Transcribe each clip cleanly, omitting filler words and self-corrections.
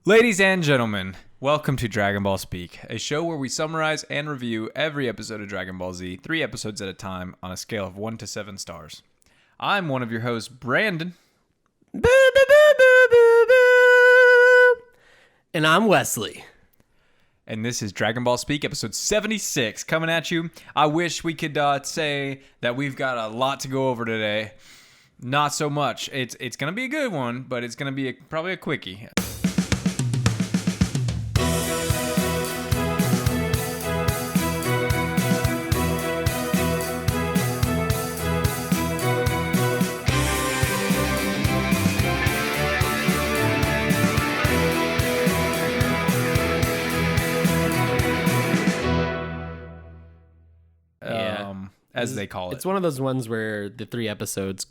Ladies and gentlemen, welcome to Dragonball Speak, a show where we summarize and review every episode of Dragon Ball Z, 3 episodes at a time, on a scale of 1 to 7 stars. I'm one of your hosts, Brandon. Boo, boo, boo, boo, boo, boo. And I'm Wesley. And this is Dragon Ball Speak, episode 76, coming at you. I wish we could say that we've got a lot to go over today. Not so much. It's going to be a good one, but it's going to be probably a quickie. As they call it. It's one of those ones where the 3 episodes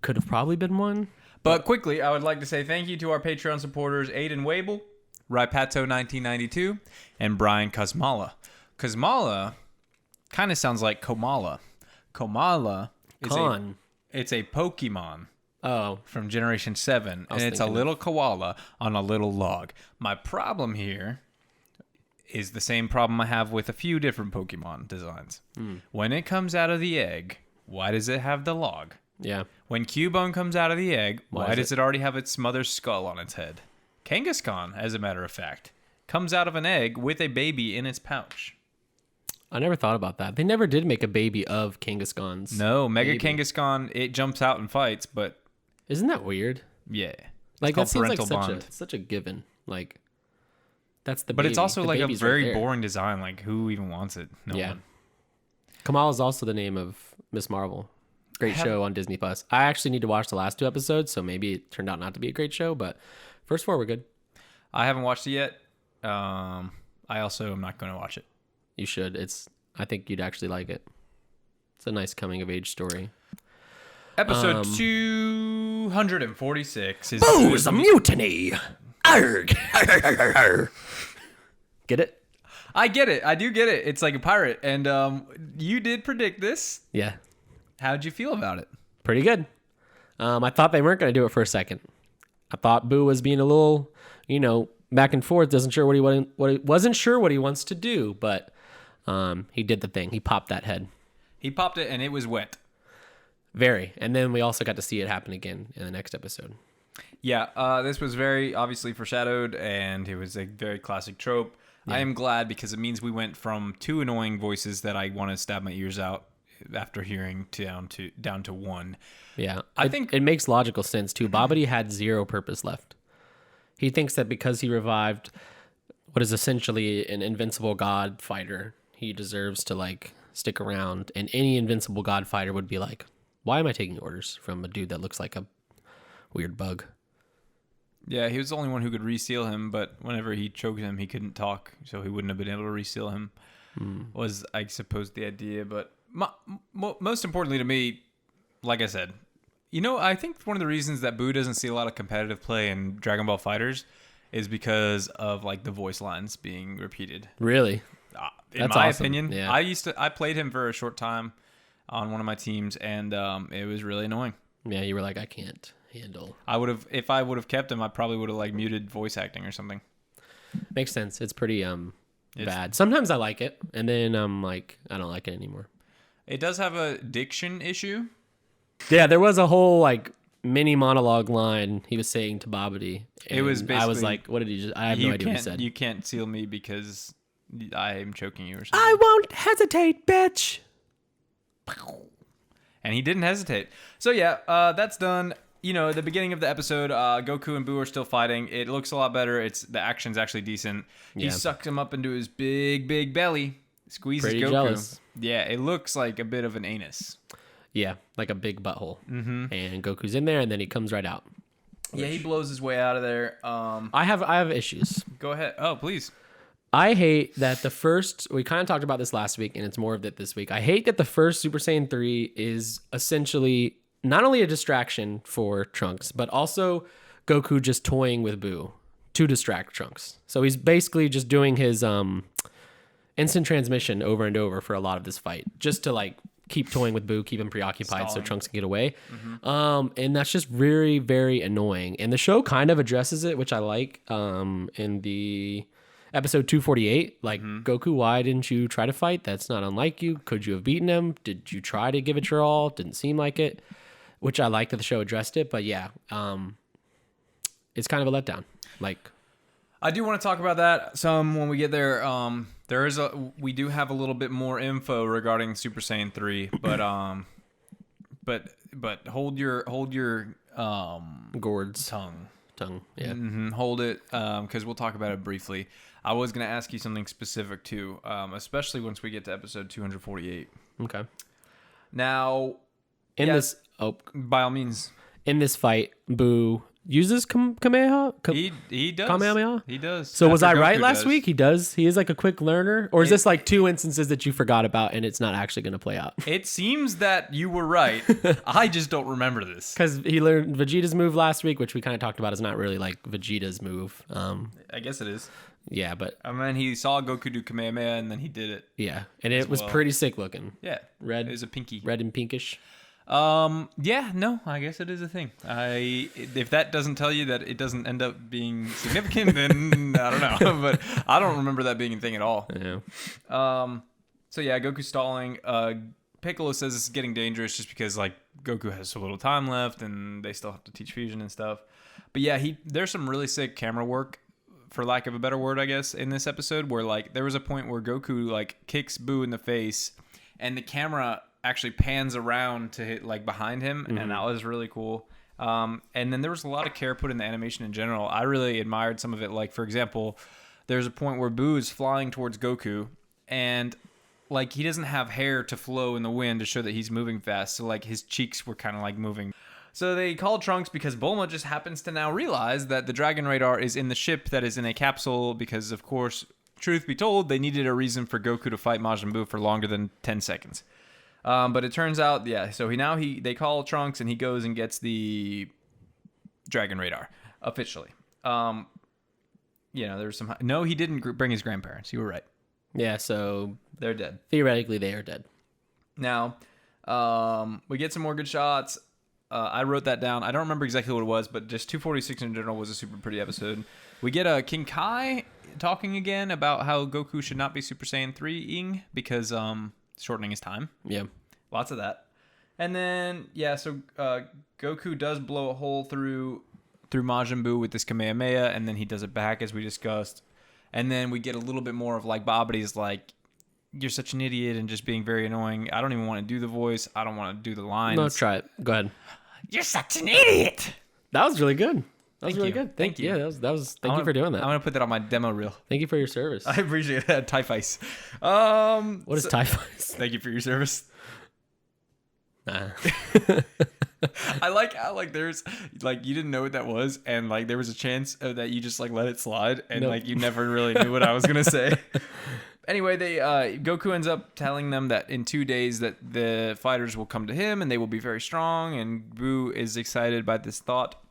could have probably been one. But quickly, I would like to say thank you to our Patreon supporters, Aiden Wable, Raipato1992, and Brian Kazmala. Kazmala kind of sounds like Komala. Komala is it's a Pokemon. Oh. From Generation 7, and it's a little koala on a little log. My problem here is the same problem I have with a few different Pokemon designs. When it comes out of the egg, why does it have the log? Yeah. When Cubone comes out of the egg, why does it already have its mother's skull on its head? Kangaskhan, as a matter of fact, comes out of an egg with a baby in its pouch. I never thought about that. They never did make a baby of Kangaskhan's. No, Mega Kangaskhan, it jumps out and fights, but... Isn't that weird? Yeah. Like, that seems like such a given. Like... That's the baby. But it's also the like a very right boring design. Like, who even wants it? No one. Kamala is also the name of Miss Marvel. Great show on Disney Plus. I actually need to watch the last 2 episodes, so maybe it turned out not to be a great show, but first 4 were good. I haven't watched it yet. I also am not going to watch it. You should. I think you'd actually like it. It's a nice coming of age story. Episode 246 is... Oh, it's a mutiny! Arg! Get it? I get it. I do get it. It's like a pirate. And you did predict this. Yeah. How'd you feel about it? Pretty good. I thought they weren't going to do it for a second. I thought Boo was being a little, back and forth, wasn't sure what he wants to do, but he did the thing. He popped that head. He popped it, and it was wet. Very. And then we also got to see it happen again in the next episode. Yeah, this was very obviously foreshadowed, and it was a very classic trope. Yeah. I am glad because it means we went from 2 annoying voices that I want to stab my ears out after hearing down to 1. Yeah, I think it makes logical sense too. Babidi had 0 purpose left. He thinks that because he revived what is essentially an invincible god fighter, he deserves to stick around. And any invincible god fighter would be like, "Why am I taking orders from a dude that looks like a weird bug?" Yeah, he was the only one who could reseal him, but whenever he choked him, he couldn't talk, so he wouldn't have been able to reseal him, was, I suppose, the idea. But most importantly to me, like I said, I think one of the reasons that Boo doesn't see a lot of competitive play in Dragon Ball FighterZ is because of, the voice lines being repeated. Really? In my opinion. Yeah. I played him for a short time on one of my teams, and it was really annoying. Yeah, you were like, I can't handle. If I would have kept him, I probably would have muted voice acting or something. Makes sense. It's pretty bad. Sometimes I like it, and then I'm like, I don't like it anymore. It does have a diction issue. Yeah, there was a whole mini monologue line he was saying to Babidi. It was basically, I was like, what did he just? I have no idea what he said. You can't seal me because I am choking you or something. I won't hesitate, bitch. And he didn't hesitate. So yeah, that's done. At the beginning of the episode, Goku and Boo are still fighting. It looks a lot better. The action's actually decent. He sucks him up into his big, big belly. Squeezes Pretty Goku. Jealous. Yeah, it looks like a bit of an anus. Yeah, like a big butthole. Mm-hmm. And Goku's in there, and then he comes right out. Yeah, he blows his way out of there. I have issues. Go ahead. Oh, please. I hate that we kind of talked about this last week, and it's more of it this week. I hate that the first Super Saiyan 3 is essentially not only a distraction for Trunks, but also Goku just toying with Boo to distract Trunks. So he's basically just doing his instant transmission over and over for a lot of this fight, just to keep toying with Boo, keep him preoccupied so Stalling. Trunks can get away. And that's just very, very annoying. And the show kind of addresses it, which I like. In the episode 248, like, Goku, why didn't you try to fight? That's not unlike you. Could you have beaten him? Did you try to give it your all? Didn't seem like it, which I like that the show addressed it. But yeah, it's kind of a letdown. Like, I do want to talk about that some when we get there. We do have a little bit more info regarding Super Saiyan 3, but hold your Gord's tongue. Yeah. Hold it, because we'll talk about it briefly. I was going to ask you something specific too, especially once we get to episode 248. Okay. Now, this, by all means, in this fight, Boo uses Kamehameha. He does. Kamehameha? He does. So was I Goku right last does. week? He does. He is like a quick learner, or is this like 2 instances that you forgot about and it's not actually going to play out? It seems that you were right. I just don't remember this. Because he learned Vegeta's move last week, which we kind of talked about is not really like Vegeta's move. I guess it is. Yeah, but I mean, he saw Goku do Kamehameha and then he did it. yeah, and it was pretty sick looking. Yeah, Red. It was a pinky. Red and pinkish. Yeah, no, I guess it is a thing. If that doesn't tell you that it doesn't end up being significant, then I don't know. But I don't remember that being a thing at all. Yeah. So yeah, Goku's stalling. Piccolo says it's getting dangerous just because like Goku has so little time left and they still have to teach fusion and stuff. But yeah, there's some really sick camera work, for lack of a better word, I guess, in this episode where like there was a point where Goku like kicks Boo in the face and the camera actually pans around to hit like behind him, and that was really cool. And then there was a lot of care put in the animation in general. I really admired some of it. Like, for example, there's a point where Boo is flying towards Goku and like he doesn't have hair to flow in the wind to show that he's moving fast, so like his cheeks were kind of like moving. So they called Trunks because Bulma just happens to now realize that the Dragon Radar is in the ship that is in a capsule because, of course, truth be told, they needed a reason for Goku to fight Majin Buu for longer than 10 seconds. But it turns out, yeah, so they call Trunks and he goes and gets the Dragon Radar officially. There's some... No, he didn't bring his grandparents. You were right. Yeah, so they're dead. Theoretically, they are dead. Now, we get some more good shots. I wrote that down. I don't remember exactly what it was, but just 246 in general was a super pretty episode. We get King Kai talking again about how Goku should not be Super Saiyan 3-ing because shortening his time. Yeah. Lots of that. And then, yeah, so Goku does blow a hole through Majin Buu with this Kamehameha, and then he does it back as we discussed. And then we get a little bit more of like Babbidi's like, you're such an idiot and just being very annoying. I don't even want to do the voice. I don't want to do the lines. No, try it. Go ahead. You're such an idiot. That was really good. That was really you. good. Thank you. Yeah, that was. Thank you for doing that. I'm gonna put that on my demo reel. Thank you for your service. I appreciate that. Typhice. What is Typhice? Thank you for your service. Nah. I like how like there's like you didn't know what that was, and like there was a chance that you just like let it slide, and like you never really knew what I was gonna say. Anyway, Goku ends up telling them that in 2 days that the fighters will come to him and they will be very strong, and Boo is excited by this thought.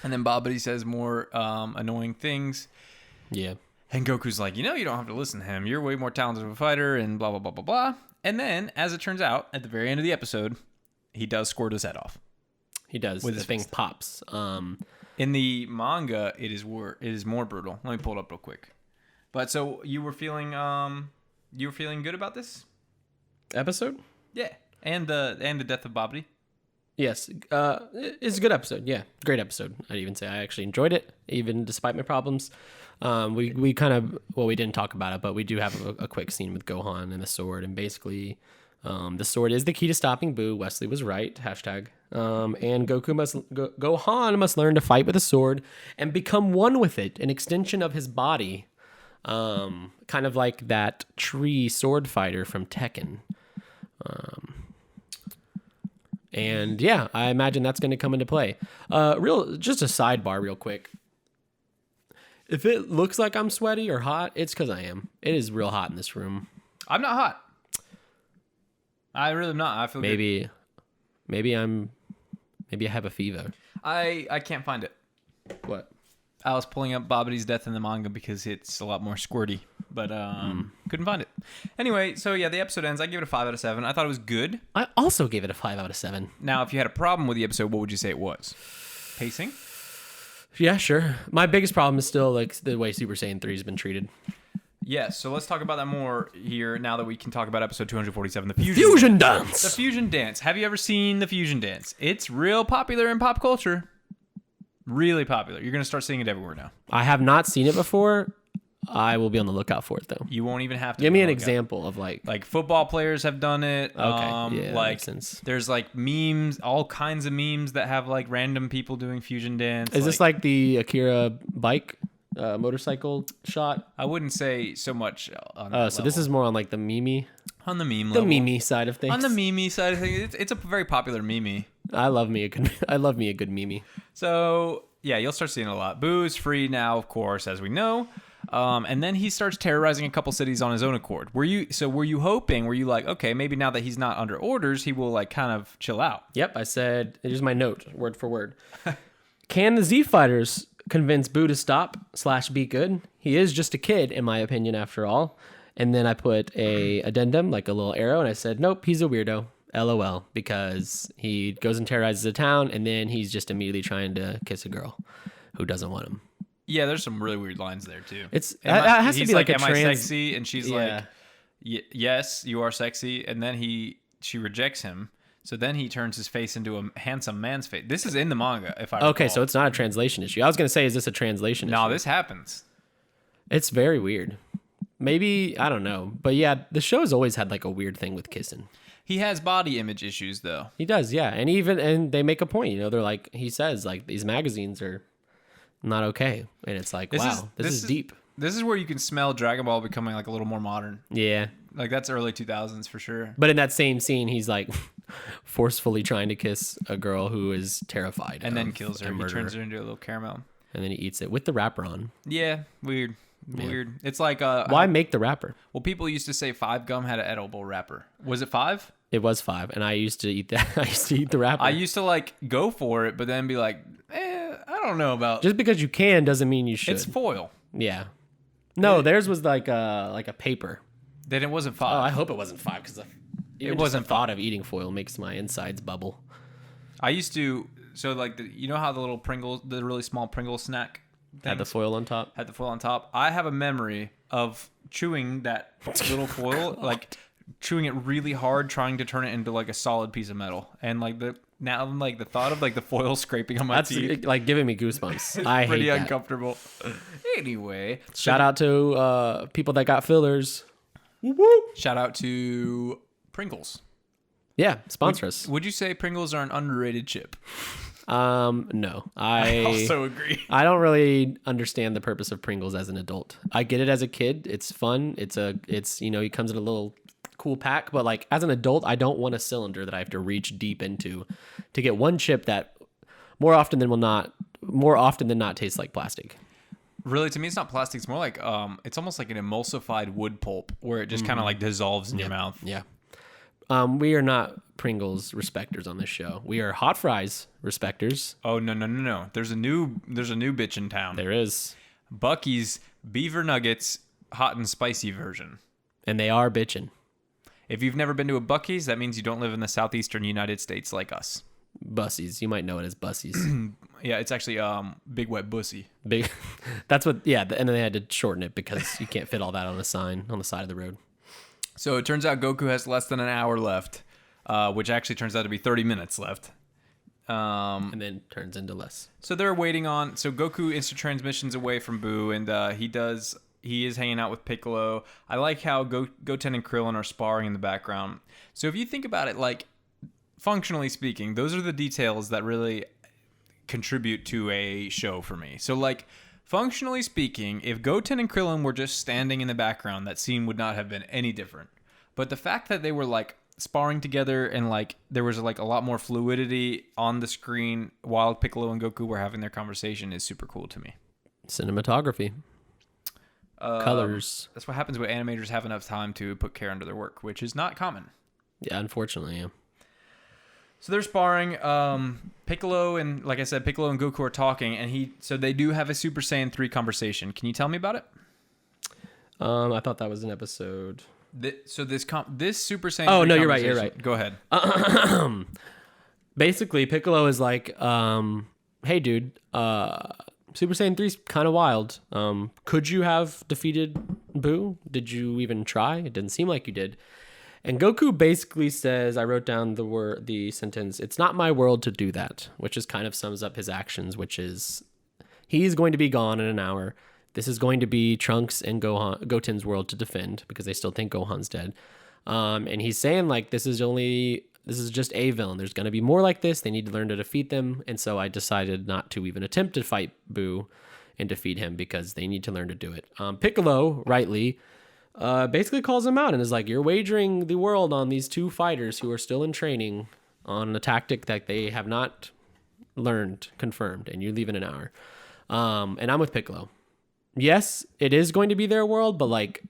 And then Babidi says more annoying things. Yeah. And Goku's like, you don't have to listen to him. You're way more talented of a fighter and blah, blah, blah, blah, blah. And then, as it turns out, at the very end of the episode, he does squirt his head off. He does. With the his thing fist. pops. In the manga, it is more brutal. Let me pull it up real quick. But so you were feeling good about this Episode? Yeah, and the death of Babidi. Yes. It's a good episode. Yeah. Great episode. I'd even say I actually enjoyed it, even despite my problems. We kind of, we didn't talk about it, but we do have a quick scene with Gohan and the sword. And basically, the sword is the key to stopping Boo. Wesley was right. Hashtag. And Gohan must learn to fight with a sword and become one with it, an extension of his body. Kind of like that tree sword fighter from Tekken. And yeah, I imagine that's going to come into play. Just a sidebar real quick. If it looks like I'm sweaty or hot, it's because I am. It is real hot in this room. I'm not hot. I really am not. I feel good. Maybe I have a fever. I can't find it. What? I was pulling up Babidi's death in the manga because it's a lot more squirty, but couldn't find it. Anyway, so yeah, the episode ends. I give it a 5 out of 7. I thought it was good. I also gave it a 5 out of 7. Now, if you had a problem with the episode, what would you say it was? Pacing? Yeah, sure. My biggest problem is still like the way Super Saiyan 3 has been treated. Yes, so let's talk about that more here now that we can talk about episode 247, the Fusion Dance. The Fusion Dance. Have you ever seen the Fusion Dance? It's real popular in pop culture. Really popular. You're going to start seeing it everywhere now. I have not seen it before. I will be on the lookout for it, though. You won't even have to. Give me an example of like football players have done it. Okay, yeah, like makes sense. There's like memes, all kinds of memes that have like random people doing Fusion Dance. Is this like the Akira bike motorcycle shot? I wouldn't say so much on that So level. this is more on like the meme. On the meme The level. meme side of things. On the meme side of things, it's a very popular meme. I love me a good meme. So yeah, you'll start seeing it a lot. Boo is free now, of course, as we know. And then he starts terrorizing a couple cities on his own accord. Were you like, okay, maybe now that he's not under orders, he will like kind of chill out? Yep, I said, here's my note, word for word. Can the Z Fighters convince Boo to stop / be good? He is just a kid, in my opinion, after all. And then I put a addendum, like a little arrow, and I said, nope, he's a weirdo. LOL, because he goes and terrorizes a town, and then he's just immediately trying to kiss a girl who doesn't want him. Yeah, there's some really weird lines there too. It has to be like a am trans... I sexy? And she's like, yes, you are sexy. And then she rejects him. So then he turns his face into a handsome man's face. This is in the manga, if I recall. Okay, so it's not a translation issue. I was gonna say, is this a translation issue? No, this happens. It's very weird. Maybe, I don't know, but yeah, the show has always had like a weird thing with kissing. He has body image issues though. He does, yeah, and they make a point. You know, they're like, he says like these magazines are not okay, and it's like, this is deep. This is where you can smell Dragon Ball becoming like a little more modern. Yeah, like that's early 2000s for sure. But in that same scene, he's like forcefully trying to kiss a girl who is terrified, and then kills her. He turns her into a little caramel, and then he eats it with the wrapper on. Yeah, weird. It's like why make the wrapper? Well, people used to say 5 Gum had an edible wrapper. Was it 5? It was 5, and I used to eat that. I used to eat the wrapper. I used to like go for it, but then be like, I don't know about. Just because you can doesn't mean you should. It's foil. Yeah. No, theirs was like a paper. Then it wasn't 5. Oh, I hope it wasn't 5 because it wasn't. The thought of eating foil makes my insides bubble. I used to. So like you know how the little Pringles, the really small Pringles snack. Had the foil on top. Had the foil on top. I have a memory of chewing that little foil, like chewing it really hard, trying to turn it into like a solid piece of metal, and like the thought of like the foil scraping on my teeth. That's like giving me goosebumps. I hate pretty that. uncomfortable. Anyway, shout out to people that got fillers. Shout out to Pringles. Yeah, sponsor us. Would you say Pringles are an underrated chip? No. I also agree. I don't really understand the purpose of Pringles as an adult. I get it as a kid. It's fun. It's it comes in a little cool pack, but like as an adult, I don't want a cylinder that I have to reach deep into to get one chip that more often than not tastes like plastic. Really, to me, it's not plastic. It's more like it's almost like an emulsified wood pulp where it just kind of like dissolves in your mouth. Yeah. We are not Pringles respecters on this show. We are hot fries respecters. Oh no. There's a new bitch in town. There is. Bucky's Beaver Nuggets hot and spicy version. And they are bitchin'. If you've never been to a Bucky's, that means you don't live in the southeastern United States like us. Bussies. You might know it as Bussies. Yeah, it's actually Big Wet Bussy. Big. That's what. Yeah, and then they had to shorten it because you can't fit all that on a sign on the side of the road. So it turns out Goku has less than an hour left, which actually turns out to be 30 minutes left. And then turns into less. So they're waiting on. So Goku instant transmissions away from Boo, and he is hanging out with Piccolo. I like how Goten and Krillin are sparring in the background. So if you think about it, like functionally speaking, those are the details that really contribute to a show for me. So like. Functionally speaking, if Goten and Krillin were just standing in the background, that scene would not have been any different. But the fact that they were like sparring together and like there was like a lot more fluidity on the screen while Piccolo and Goku were having their conversation is super cool to me. Cinematography. Colors. That's what happens when animators have enough time to put care into their work, which is not common. Yeah, unfortunately, yeah. So they're sparring. Piccolo and, like I said, Piccolo and Goku are talking, and so they do have a Super Saiyan 3 conversation. Can you tell me about it? I thought that was an episode. This Super Saiyan. Oh, 3 no, you're right. conversation- Go ahead. Basically, Piccolo is like, hey, dude, Super Saiyan 3's kind of wild. Could you have defeated Boo? Did you even try? It didn't seem like you did. And Goku basically says, I wrote down the sentence, it's not my world to do that, which is kind of sums up his actions, which is he's going to be gone in an hour. This is going to be Trunks and Goten's world to defend because they still think Gohan's dead. And he's saying like, this is just a villain. There's going to be more like this. They need to learn to defeat them. And so I decided not to even attempt to fight Boo and defeat him because they need to learn to do it. Piccolo, rightly, basically calls him out and is like, you're wagering the world on these two fighters who are still in training on a tactic that they have not learned, confirmed, and you leave in an hour. And I'm with Piccolo. Yes, it is going to be their world, but like,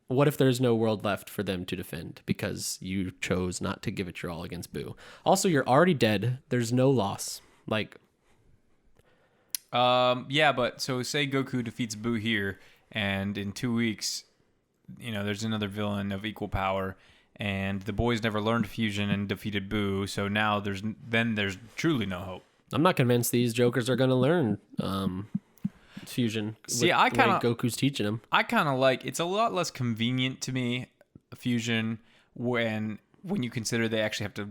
what if there's no world left for them to defend because you chose not to give it your all against Boo? Also, you're already dead. There's no loss. Like, yeah, but so say Goku defeats Boo here, and in 2 weeks, there's another villain of equal power, and the boys never learned fusion and defeated Boo, so now there's truly no hope. I'm not convinced these jokers are going to learn fusion. See, I kind of Goku's teaching them. I kind of like it's a lot less convenient to me fusion when you consider they actually have to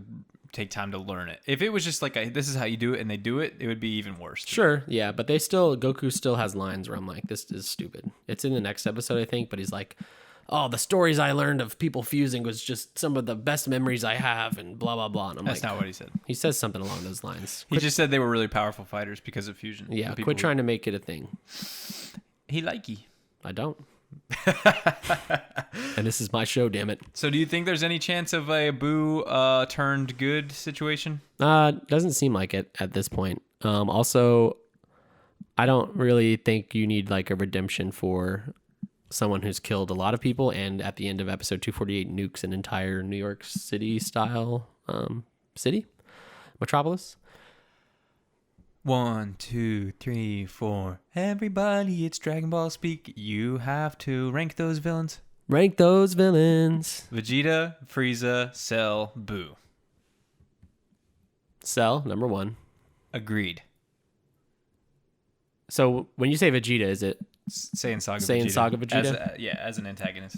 take time to learn it. If it was just like this is how you do it and they do it, it would be even worse. Sure, yeah, but Goku still has lines where I'm like, this is stupid. It's in the next episode, I think, but he's like, oh, the stories I learned of people fusing was just some of the best memories I have, and blah, blah, blah. And I'm That's not what he said. He says something along those lines. He just said they were really powerful fighters because of fusion. Yeah, quit trying to make it a thing. He likey. I don't. And this is my show, damn it. So do you think there's any chance of a Boo turned good situation? Doesn't seem like it at this point. Also, I don't really think you need like a redemption for someone who's killed a lot of people and at the end of episode 248 nukes an entire New York City style city metropolis. 1, 2, 3, 4. Everybody, it's Dragon Ball speak. You have to rank those villains. Rank those villains. Vegeta, Frieza, Cell, Boo. Cell, number 1. Agreed. So when you say Vegeta, is it Saiyan Saga Saiyan Vegeta? Saga Vegeta? As an antagonist.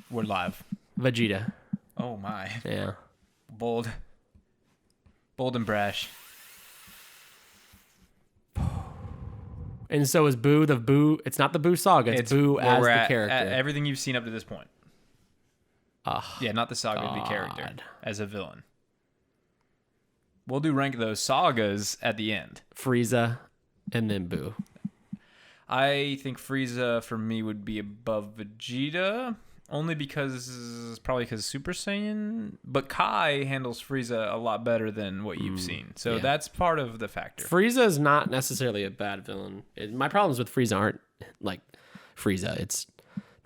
We're live. Vegeta. Oh my. Yeah. Bold and brash. And so is Boo the Boo? It's not the Boo Saga. It's Boo as the character. At everything you've seen up to this point. Yeah, not the Saga, the character as a villain. We'll do rank those sagas at the end. Frieza, and then Boo. I think Frieza for me would be above Vegeta, only because Super Saiyan. But Kai handles Frieza a lot better than what you've seen, so that's part of the factor. Frieza is not necessarily a bad villain. My problems with Frieza aren't like Frieza; it's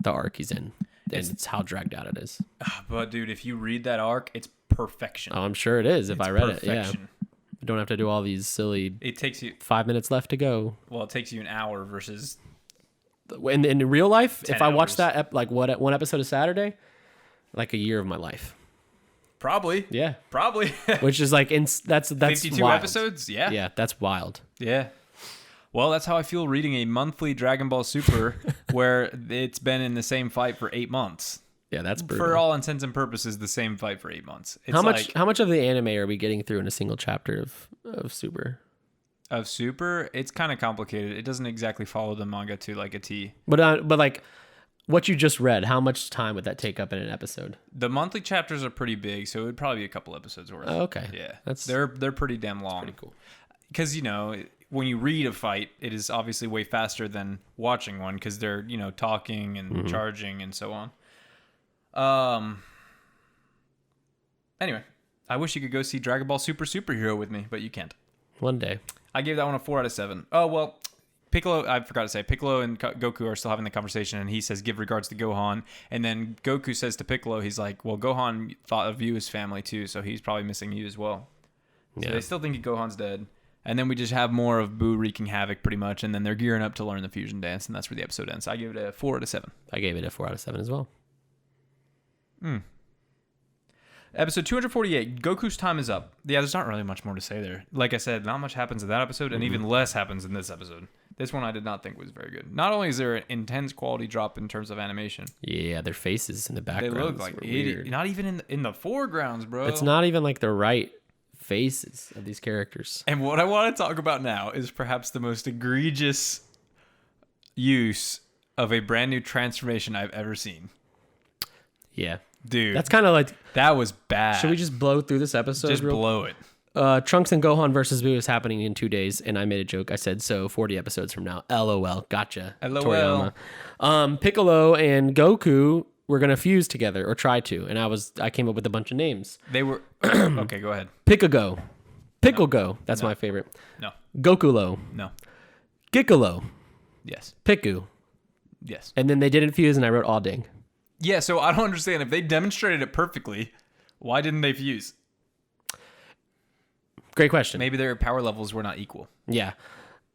the arc he's in, and it's how dragged out it is. But dude, if you read that arc, it's perfection. Oh, I'm sure it is. If I read perfection. It, yeah. I don't have to do all these silly. It takes you 5 minutes left to go. Well, it takes you an hour versus. In real life, if I watch hours. that one episode of Saturday, like a year of my life. Probably. Yeah. Probably. Which is like that's 52 wild. episodes. Yeah. Yeah, that's wild. Yeah. Well, that's how I feel reading a monthly Dragon Ball Super where it's been in the same fight for 8 months. Yeah, that's brutal. For all intents and purposes, the same fight for 8 months. It's how much of the anime are we getting through in a single chapter of Super? Of Super, it's kind of complicated. It doesn't exactly follow the manga to like a T. But like what you just read, how much time would that take up in an episode? The monthly chapters are pretty big, so it would probably be a couple episodes worth. Oh, okay. Yeah. They're pretty damn long. Pretty cool. Because, when you read a fight, it is obviously way faster than watching one because they're, talking and charging and so on. Anyway, I wish you could go see Dragon Ball Super Superhero with me, but you can't. One day. I gave that one a 4 out of 7. Oh, well, Piccolo, I forgot to say, Piccolo and Goku are still having the conversation, and he says, give regards to Gohan. And then Goku says to Piccolo, he's like, well, Gohan thought of you as family too, so he's probably missing you as well. So they still think Gohan's dead. And then we just have more of Boo wreaking havoc pretty much. And then they're gearing up to learn the fusion dance. And that's where the episode ends. I give it a 4 out of 7. I gave it a 4 out of 7 as well. Episode 248, Goku's time is up. Yeah, there's not really much more to say there. Like I said, not much happens in that episode, and even less happens in this episode. This one I did not think was very good. Not only is there an intense quality drop in terms of animation. Yeah, their faces in the background. They look like idiot. Not even in the foregrounds, bro. It's not even like the right faces of these characters. And what I want to talk about now is perhaps the most egregious use of a brand new transformation I've ever seen. Yeah. Dude. That's kind of like... That was bad. Should we just blow through this episode? Just blow it. Trunks and Gohan versus Boo is happening in 2 days, and I made a joke. I said, so 40 episodes from now. LOL. Gotcha. LOL. Toriyama. Piccolo and Goku were going to fuse together, or try to, and I came up with a bunch of names. They were... Okay, go ahead. Pickle-Go. Pickle-Go. That's my favorite. No. Gokulo. No. Gikkolo. Yes. Piku. Yes. And then they didn't fuse, and I wrote Alding. Yeah, so I don't understand. If they demonstrated it perfectly, why didn't they fuse? Great question. Maybe their power levels were not equal. Yeah.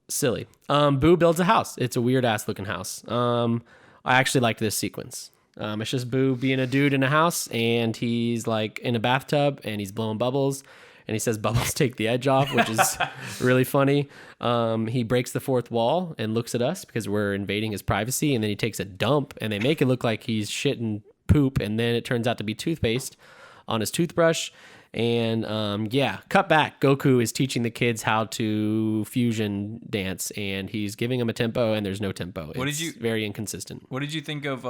Silly. Boo builds a house. It's a weird-ass looking house. I actually liked this sequence. It's just Boo being a dude in a house, and he's like in a bathtub, and he's blowing bubbles, and he says bubbles take the edge off, which is really funny. He breaks the fourth wall and looks at us because we're invading his privacy, and then he takes a dump, and they make it look like he's shitting poop, and then it turns out to be toothpaste on his toothbrush. And cut back. Goku is teaching the kids how to fusion dance, and he's giving them a tempo, and there's no tempo. It's very inconsistent. What did you think of?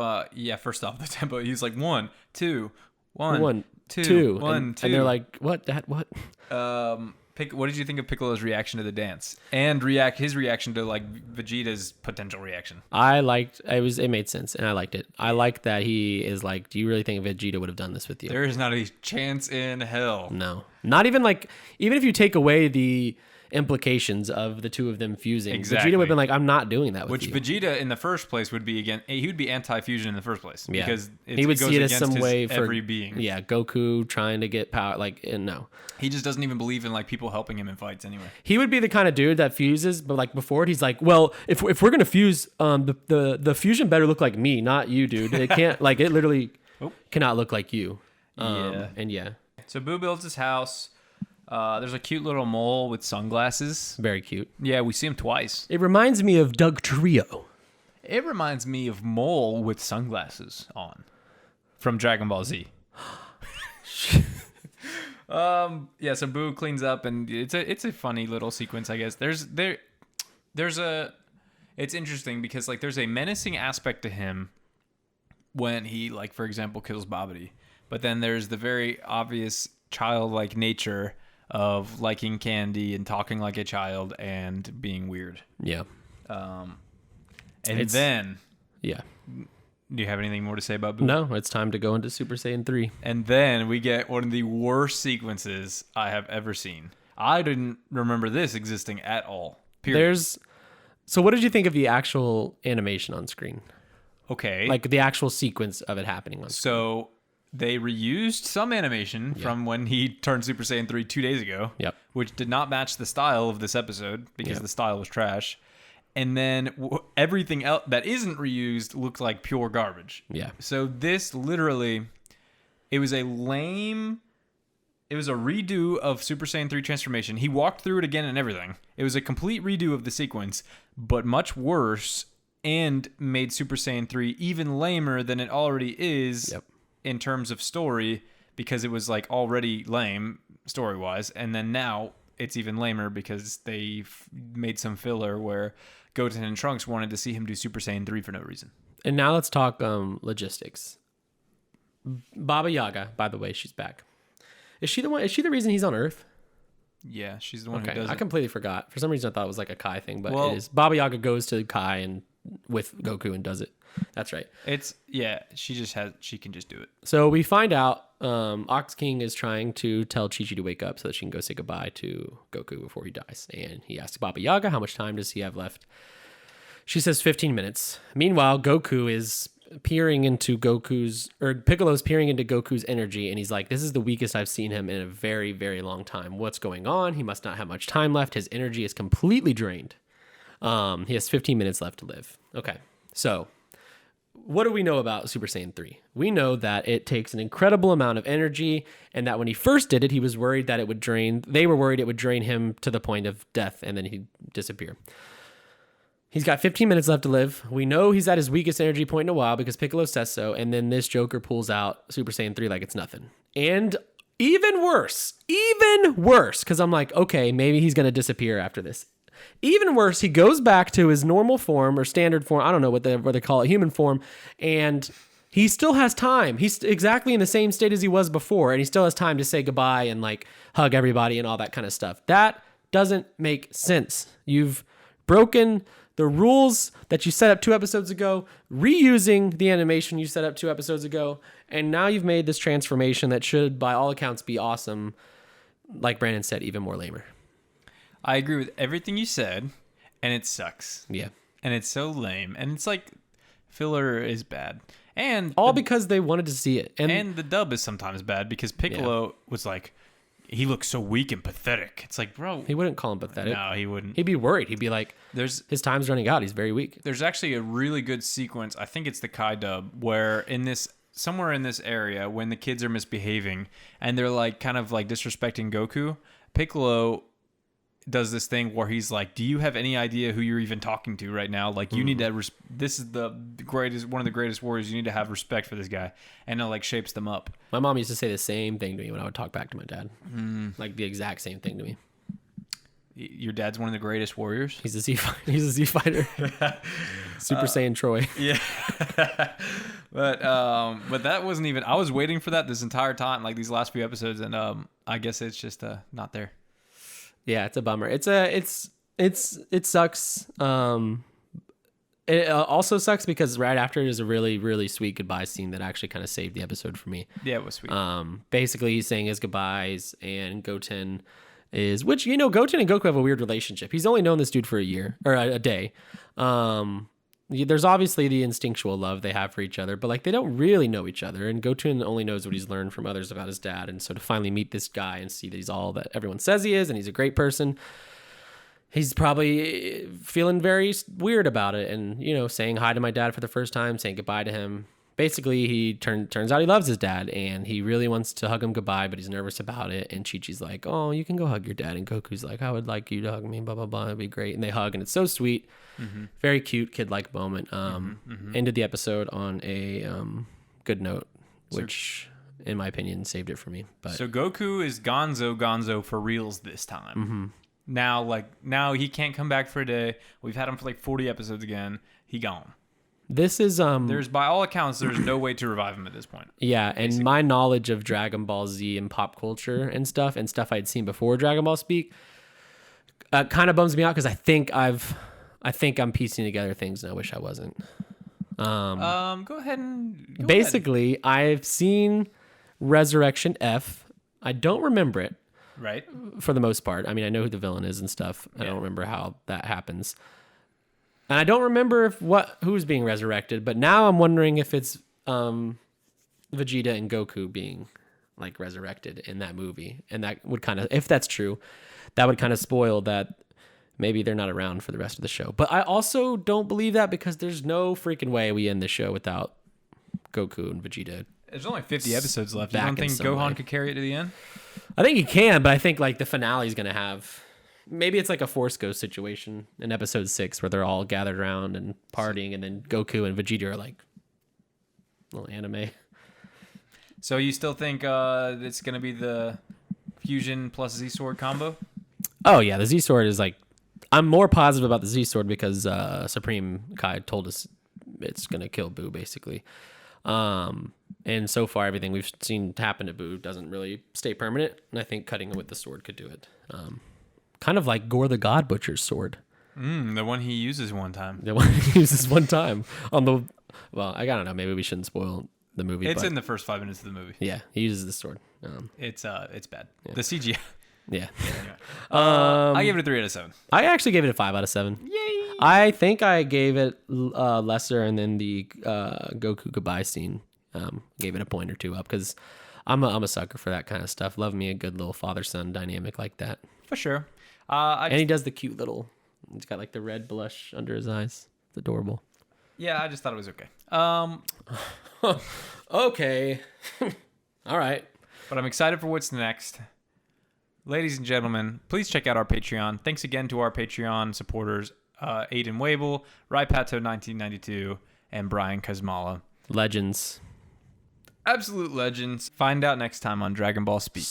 First off, the tempo. He's like 1, 2, 1, 1, 2, 2, 1, and 2. And they're like, what? That what? What did you think of Piccolo's reaction to the dance, and his reaction to like Vegeta's potential reaction? I liked it. It made sense, and I liked it. I liked that he is like, do you really think Vegeta would have done this with you? There is not a chance in hell. No, not even even if you take away the implications of the two of them fusing, exactly. Vegeta would have been like, I'm not doing that with you. Which Vegeta in the first place would be he would be anti-fusion in the first place. Yeah. Because he would see it as some way for every being. Yeah, Goku trying to get power. No. He just doesn't even believe in like people helping him in fights anyway. He would be the kind of dude that fuses, but like before it, he's like, well, if we're gonna fuse, the fusion better look like me, not you, dude. It can't it literally cannot look like you. So Boo builds his house. There's a cute little mole with sunglasses. Very cute. Yeah, we see him twice. It reminds me of Doug Trio. It reminds me of Mole with sunglasses on from Dragon Ball Z. So Boo cleans up, and it's a funny little sequence, I guess. It's interesting because like there's a menacing aspect to him when he, like, for example, kills Babidi, but then there's the very obvious childlike nature of liking candy and talking like a child and being weird. Yeah. Do you have anything more to say about Boo? No, it's time to go into Super Saiyan 3. And then we get one of the worst sequences I have ever seen. I didn't remember this existing at all. Period. So what did you think of the actual animation on screen? Okay. Like the actual sequence of it happening on screen. So they reused some animation from when he turned Super Saiyan 3 2 days ago. Yep. Which did not match the style of this episode because the style was trash. And then everything else that isn't reused looked like pure garbage. Yeah. So this literally, it was a redo of Super Saiyan 3 transformation. He walked through it again and everything. It was a complete redo of the sequence, but much worse, and made Super Saiyan 3 even lamer than it already is in terms of story, because it was like already lame story-wise. And then now it's even lamer because they made some filler where Goten and Trunks wanted to see him do Super Saiyan 3 for no reason. And now let's talk logistics. Baba Yaga, by the way, she's back. Is she the reason he's on Earth? Yeah, she's the one who does it. I completely forgot. For some reason I thought it was like a Kai thing, but it is. Baba Yaga goes to Kai and with Goku and does it. That's right. She can just do it. So we find out Ox King is trying to tell Chi-Chi to wake up so that she can go say goodbye to Goku before he dies. And he asks Baba Yaga, how much time does he have left? She says 15 minutes. Meanwhile, Goku is peering into Piccolo's peering into Goku's energy, and he's like, this is the weakest I've seen him in a very, very long time. What's going on? He must not have much time left. His energy is completely drained. He has 15 minutes left to live. Okay, so what do we know about Super Saiyan 3? We know that it takes an incredible amount of energy, and that when he first did it, he was worried that they were worried it would drain him to the point of death, and then he'd disappear. He's got 15 minutes left to live. We know he's at his weakest energy point in a while because Piccolo says so, and then this Joker pulls out Super Saiyan 3 like it's nothing. And even worse, because I'm like, okay, maybe he's going to disappear after this. Even worse, he goes back to his normal form or standard form. I don't know what they call it, human form. And he still has time. He's exactly in the same state as he was before. And he still has time to say goodbye and like hug everybody and all that kind of stuff. That doesn't make sense. You've broken the rules that you set up 2 episodes ago, reusing the animation you set up 2 episodes ago. And now you've made this transformation that should, by all accounts, be awesome. Like Brandon said, even more lamer. I agree with everything you said, and it sucks. Yeah. And it's so lame. And it's like, filler is bad. And all because they wanted to see it. And the dub is sometimes bad because Piccolo was like, he looks so weak and pathetic. It's like, bro. He wouldn't call him pathetic. No, he wouldn't. He'd be worried. He'd be like, his time's running out. He's very weak. There's actually a really good sequence. I think it's the Kai dub where somewhere in this area, when the kids are misbehaving and they're like kind of like disrespecting Goku, Piccolo does this thing where he's like, do you have any idea who you're even talking to right now? Like, you need to, this is one of the greatest warriors. You need to have respect for this guy. And it like shapes them up. My mom used to say the same thing to me when I would talk back to my dad. Like the exact same thing to me. Your dad's one of the greatest warriors? He's a Z fighter. Super Saiyan Troy. Yeah. But that wasn't even, I was waiting for that this entire time, like these last few episodes. And I guess it's just not there. Yeah, it's a bummer. It sucks. It also sucks because right after it is a really, really sweet goodbye scene that actually kind of saved the episode for me. Yeah, it was sweet. Basically he's saying his goodbyes, and Goten Goten and Goku have a weird relationship. He's only known this dude for a year or a day. There's obviously the instinctual love they have for each other, but like they don't really know each other. And Goten only knows what he's learned from others about his dad. And so to finally meet this guy and see that he's all that everyone says he is, and he's a great person, he's probably feeling very weird about it. And, saying hi to my dad for the first time, saying goodbye to him. Basically, he turns out he loves his dad, and he really wants to hug him goodbye, but he's nervous about it. And Chi-Chi's like, oh, you can go hug your dad. And Goku's like, I would like you to hug me, blah, blah, blah. It'd be great. And they hug, and it's so sweet. Mm-hmm. Very cute, kid-like moment. Ended the episode on a good note, which, in my opinion, saved it for me. But so Goku is Gonzo for reals this time. Mm-hmm. Now he can't come back for a day. We've had him for like 40 episodes again. He gone. This is there's, by all accounts, there's no way to revive him at this point. Yeah, basically. And my knowledge of Dragon Ball Z and pop culture and stuff I'd seen before Dragon Ball Speak kind of bums me out because I think I'm piecing together things and I wish I wasn't. Go ahead. Basically, I've seen Resurrection F. I don't remember it. Right. For the most part. I mean, I know who the villain is and stuff. Yeah. I don't remember how that happens. And I don't remember who's being resurrected, but now I'm wondering if it's Vegeta and Goku being like resurrected in that movie. And that would kind of, if that's true, that would kind of spoil that maybe they're not around for the rest of the show. But I also don't believe that because there's no freaking way we end the show without Goku and Vegeta. There's only 50 episodes left. You don't think Gohan could carry it to the end? I think he can, but I think like the finale is going to have... Maybe it's like a Force Ghost situation in episode 6 where they're all gathered around and partying, and then Goku and Vegeta are like little anime. So you still think it's going to be the Fusion plus Z-Sword combo? Oh, yeah. The Z-Sword is like... I'm more positive about the Z-Sword because Supreme Kai told us it's going to kill Boo, basically. And so far, everything we've seen happen to Boo doesn't really stay permanent, and I think cutting it with the sword could do it. Kind of like Gore the God Butcher's sword. The one he uses one time. On the... Well, I don't know. Maybe we shouldn't spoil the movie. It's in the first 5 minutes of the movie. Yeah, he uses the sword. It's bad. Yeah. The CGI. Yeah. I give it a 3 out of 7. I actually gave it a 5 out of 7. Yay! I think I gave it lesser, and then the Goku goodbye scene gave it a point or two up because I'm a sucker for that kind of stuff. Love me a good little father-son dynamic like that. For sure. And he does the cute little. He's got like the red blush under his eyes. It's adorable. Yeah, I just thought it was okay. Okay. All right. But I'm excited for what's next. Ladies and gentlemen, please check out our Patreon. Thanks again to our Patreon supporters, Aiden Wabel, Raipato1992, and Brian Kazmala. Legends. Absolute legends. Find out next time on Dragon Ball Speak.